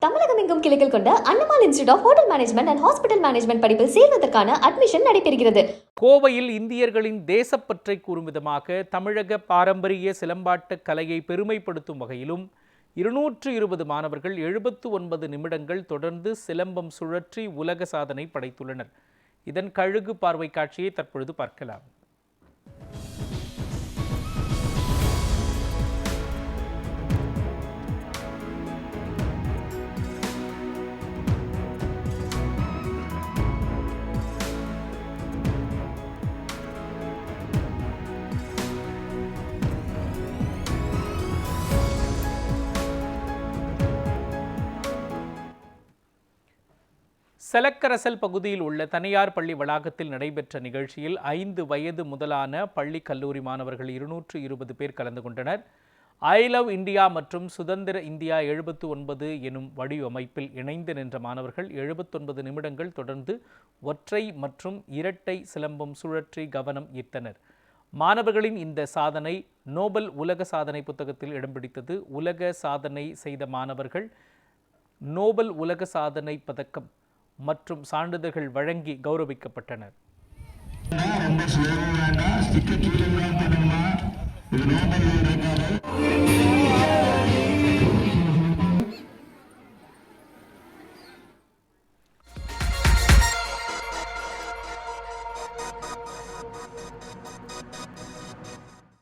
தமிழகம் எங்கும் கிளைகள் கொண்ட Annamalai institute of hotel management and hospital management படிப்பில் சேர்வதற்கான அட்மிஷன் நடைபெறுகிறது. கோவையில் இந்தியர்களின் தேசப்பற்றை கூறும் விதமாக தமிழக பாரம்பரிய சிலம்பாட்ட கலையை பெருமைப்படுத்தும் வகையிலும் 220 மாணவர்கள் 79 நிமிடங்கள் தொடர்ந்து சிலம்பம் சுழற்றி உலக சாதனை படைத்துள்ளனர். இதன் கழுகு பார்வை காட்சியை தற்பொழுது பார்க்கலாம். செலக்கரசல் பகுதியில் உள்ள தனியார் பள்ளி வளாகத்தில் நடைபெற்ற நிகழ்ச்சியில் 5 வயது முதலான பள்ளி கல்லூரி மாணவர்கள் 220 பேர் கலந்து கொண்டனர். ஐ லவ் இந்தியா மற்றும் சுதந்திர இந்தியா 79 எனும் வடிவமைப்பில் இணைந்து நின்ற மாணவர்கள் 79 நிமிடங்கள் தொடர்ந்து ஒற்றை மற்றும் இரட்டை சிலம்பம் சுழற்றி கவனம் ஈர்த்தனர். மாணவர்களின் இந்த சாதனை நோபல் உலக சாதனை புத்தகத்தில் இடம் பிடித்தது. உலக சாதனை செய்த மாணவர்கள் நோபல் உலக சாதனை பதக்கம் மற்றும் சான்றிதழ்கள் வழங்கி கௌரவிக்கப்பட்டனர். ரொம்ப